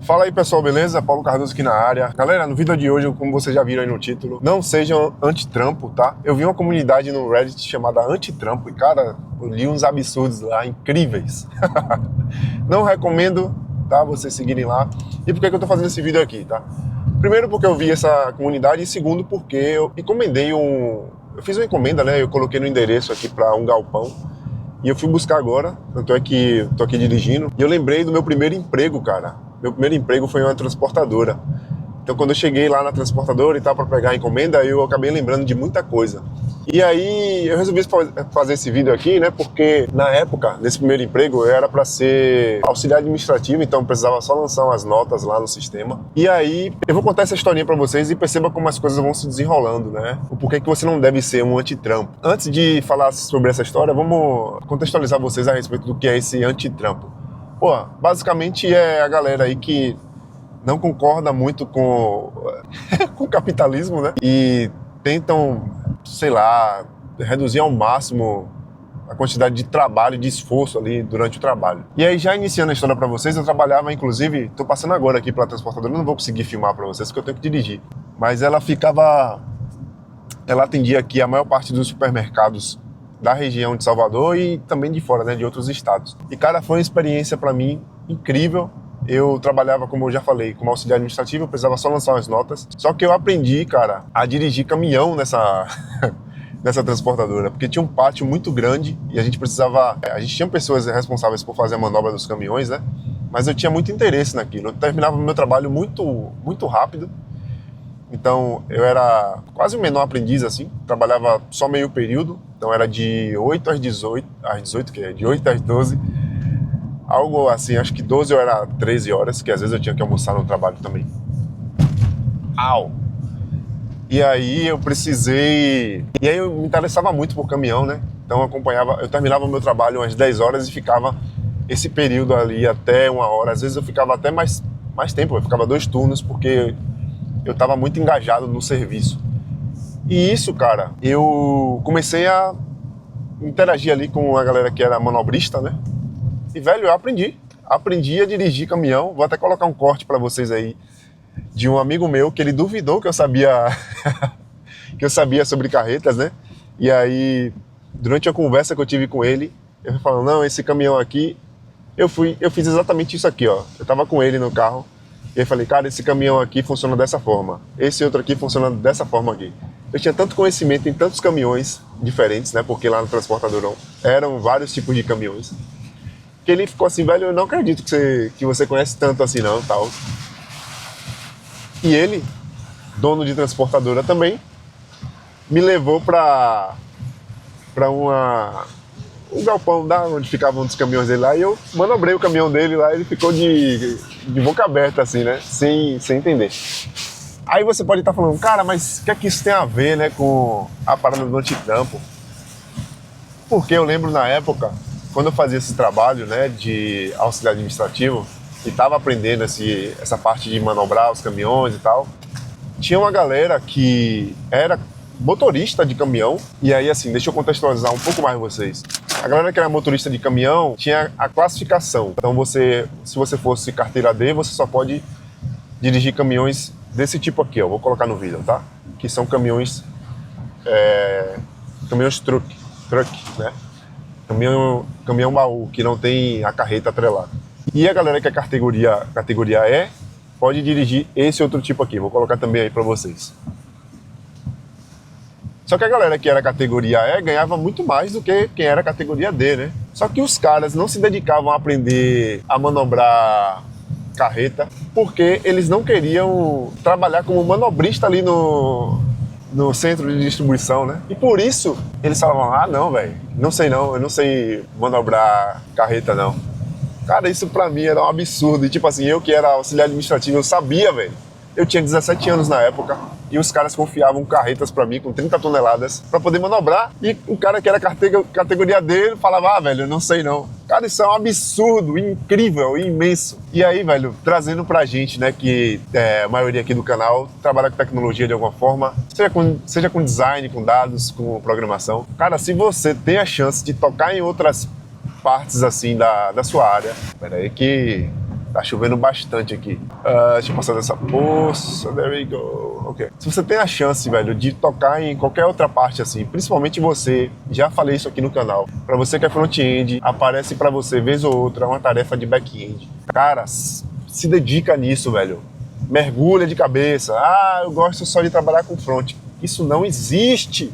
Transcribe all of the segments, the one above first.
Fala aí pessoal, beleza? Paulo Cardoso aqui na área. Galera, no vídeo de hoje, como vocês já viram aí no título, não sejam anti-trampo, tá? Eu vi uma comunidade no Reddit chamada anti-trampo e cara, eu li uns absurdos lá, incríveis. Não recomendo, tá? Vocês seguirem lá. E por que eu tô fazendo esse vídeo aqui, tá? Primeiro porque eu vi essa comunidade e segundo porque eu encomendei Eu fiz uma encomenda, né? Eu coloquei no endereço aqui para um galpão. E eu fui buscar agora, tanto é que tô aqui dirigindo. E eu lembrei do meu primeiro emprego, cara. Meu primeiro emprego foi em uma transportadora. Então quando eu cheguei lá na transportadora e tal para pegar a encomenda, eu acabei lembrando de muita coisa. E aí eu resolvi fazer esse vídeo aqui, né? Porque na época, nesse primeiro emprego, eu era para ser auxiliar administrativo, então eu precisava só lançar umas notas lá no sistema. E aí eu vou contar essa historinha para vocês e perceba como as coisas vão se desenrolando, né? O porquê que você não deve ser um anti-trampo. Antes de falar sobre essa história, vamos contextualizar vocês a respeito do que é esse anti-trampo. Pô, basicamente é a galera aí que não concorda muito com o capitalismo, né? E tentam, sei lá, reduzir ao máximo a quantidade de trabalho, de esforço ali durante o trabalho. E aí, já iniciando a história para vocês, eu trabalhava, inclusive, tô passando agora aqui pela transportadora, não vou conseguir filmar para vocês porque eu tenho que dirigir. Mas ela atendia aqui a maior parte dos supermercados da região de Salvador e também de fora, né, de outros estados. E cara, foi uma experiência para mim incrível. Eu trabalhava, como eu já falei, como auxiliar administrativo, eu precisava só lançar umas notas. Só que eu aprendi, cara, a dirigir caminhão nessa transportadora, porque tinha um pátio muito grande e a gente tinha pessoas responsáveis por fazer a manobra dos caminhões, né? Mas eu tinha muito interesse naquilo. Eu terminava o meu trabalho muito rápido. Então, eu era quase um menor aprendiz, assim, trabalhava só meio período, então era de 8 às 18, de 8 às 12, algo assim, acho que 12 ou era 13 horas, que às vezes eu tinha que almoçar no trabalho também. Au! E aí eu me interessava muito por caminhão, né? Então eu terminava o meu trabalho umas 10 horas e ficava esse período ali até 1 hora, às vezes eu ficava até mais tempo, eu ficava 2 turnos, porque eu estava muito engajado no serviço. E isso, cara, eu comecei a interagir ali com a galera que era manobrista, né? E, velho, eu aprendi a dirigir caminhão. Vou até colocar um corte para vocês aí de um amigo meu que ele duvidou que eu sabia que eu sabia sobre carretas, né? E aí, durante a conversa que eu tive com ele, eu falei, não, esse caminhão aqui, eu fiz exatamente isso aqui, ó. Eu tava com ele no carro. E aí falei, cara, esse caminhão aqui funciona dessa forma, esse outro aqui funciona dessa forma aqui. Eu tinha tanto conhecimento em tantos caminhões diferentes, né, porque lá no transportadorão eram vários tipos de caminhões, que ele ficou assim, velho, eu não acredito que você conhece tanto assim não, tal. E ele, dono de transportadora também, me levou para um galpão da onde ficavam os caminhões dele lá, e eu manobrei o caminhão dele lá, ele ficou de boca aberta assim, né, sem entender. Aí você pode estar falando, cara, mas o que é que isso tem a ver, né, com a parada do antitrampo? Porque eu lembro na época, quando eu fazia esse trabalho, né, de auxiliar administrativo, e estava aprendendo essa parte de manobrar os caminhões e tal, tinha uma galera que era motorista de caminhão, e aí assim, deixa eu contextualizar um pouco mais vocês. A galera que era motorista de caminhão tinha a classificação. Então se você fosse carteira D, você só pode dirigir caminhões desse tipo aqui, ó. Vou colocar no vídeo, tá? Que são caminhões truck, né? Caminhão baú, que não tem a carreta atrelada. E a galera que é categoria E pode dirigir esse outro tipo aqui. Vou colocar também aí pra vocês. Só que a galera que era categoria E ganhava muito mais do que quem era categoria D, né? Só que os caras não se dedicavam a aprender a manobrar carreta porque eles não queriam trabalhar como manobrista ali no centro de distribuição, né? E por isso eles falavam, ah não, velho, eu não sei manobrar carreta não. Cara, isso pra mim era um absurdo. E tipo assim, eu que era auxiliar administrativo, eu sabia, velho. Eu tinha 17 anos na época e os caras confiavam carretas pra mim com 30 toneladas pra poder manobrar. E o cara que era categoria D falava, ah, velho, eu não sei não. Cara, isso é um absurdo, incrível, imenso. E aí, velho, trazendo pra gente, né, que a maioria aqui do canal trabalha com tecnologia de alguma forma, seja com design, com dados, com programação. Cara, se você tem a chance de tocar em outras partes assim da sua área, peraí que Tá chovendo bastante aqui. Deixa eu passar dessa poça. There we go. Ok. Se você tem a chance, velho, de tocar em qualquer outra parte assim, principalmente você, já falei isso aqui no canal, pra você que é front-end, aparece pra você, vez ou outra, uma tarefa de back-end. Cara, se dedica nisso, velho. Mergulha de cabeça. Eu gosto só de trabalhar com front. Isso não existe.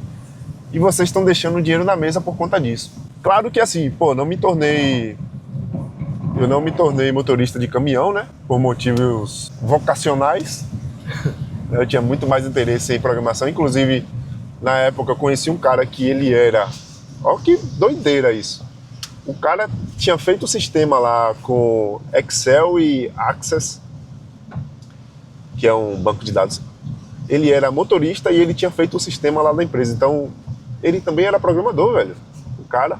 E vocês estão deixando o dinheiro na mesa por conta disso. Claro que assim, pô, eu não me tornei motorista de caminhão, né? Por motivos vocacionais. Eu tinha muito mais interesse em programação. Inclusive, na época, eu conheci um cara que ele era... Olha que doideira isso. O cara tinha feito o sistema lá com Excel e Access, que é um banco de dados. Ele era motorista e ele tinha feito o sistema lá da empresa. Então, ele também era programador, velho. O cara...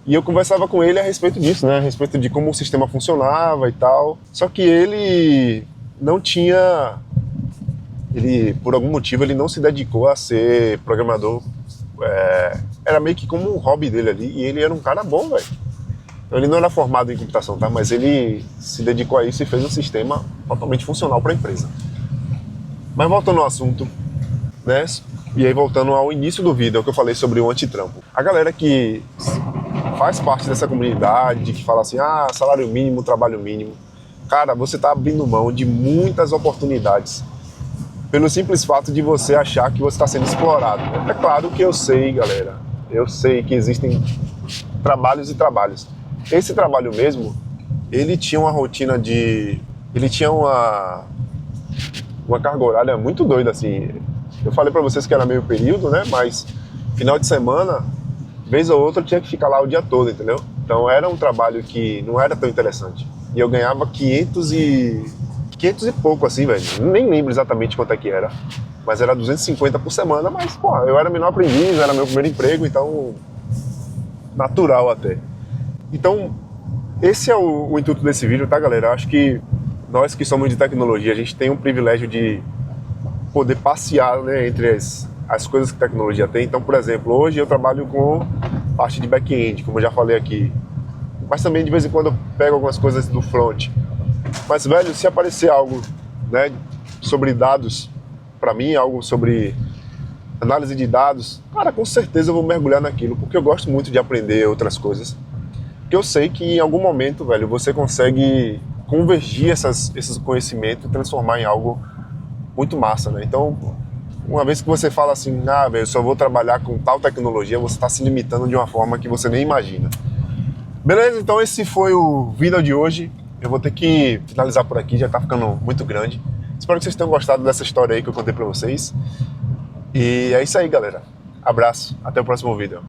E eu conversava com ele a respeito disso, né? A respeito de como o sistema funcionava e tal. Só que ele não tinha... por algum motivo, ele não se dedicou a ser programador. Era meio que como um hobby dele ali. E ele era um cara bom, velho. Então, ele não era formado em computação, tá? Mas ele se dedicou a isso e fez um sistema totalmente funcional para a empresa. Mas voltando ao assunto, né? E aí voltando ao início do vídeo, que eu falei sobre o antitrampo. A galera que faz parte dessa comunidade, que fala assim, salário mínimo, trabalho mínimo. Cara, você tá abrindo mão de muitas oportunidades pelo simples fato de você achar que você está sendo explorado. É claro que eu sei, galera, eu sei que existem trabalhos e trabalhos. Esse trabalho mesmo, ele tinha uma rotina de... Ele tinha uma carga horária muito doida, assim. Eu falei pra vocês que era meio período, né? Mas final de semana, vez ou outra, eu tinha que ficar lá o dia todo, entendeu? Então era um trabalho que não era tão interessante. E eu ganhava 500 e pouco, assim, velho. Nem lembro exatamente quanto é que era. Mas era 250 por semana, mas, pô, eu era menor aprendiz, era meu primeiro emprego, então... Natural até. Então, esse é o intuito desse vídeo, tá, galera? Eu acho que nós que somos de tecnologia, a gente tem um privilégio de poder passear, né, entre as coisas que a tecnologia tem. Então, por exemplo, hoje eu trabalho com parte de back-end, como eu já falei aqui. Mas também, de vez em quando, eu pego algumas coisas do front. Mas, velho, se aparecer algo, né, sobre dados, pra mim, algo sobre análise de dados, cara, com certeza eu vou mergulhar naquilo, porque eu gosto muito de aprender outras coisas. Porque eu sei que em algum momento, velho, você consegue convergir esses conhecimentos e transformar em algo muito massa, né? Então, uma vez que você fala assim, velho, eu só vou trabalhar com tal tecnologia, você está se limitando de uma forma que você nem imagina. Beleza? Então esse foi o vídeo de hoje. Eu vou ter que finalizar por aqui, já tá ficando muito grande. Espero que vocês tenham gostado dessa história aí que eu contei pra vocês. E é isso aí, galera. Abraço, até o próximo vídeo.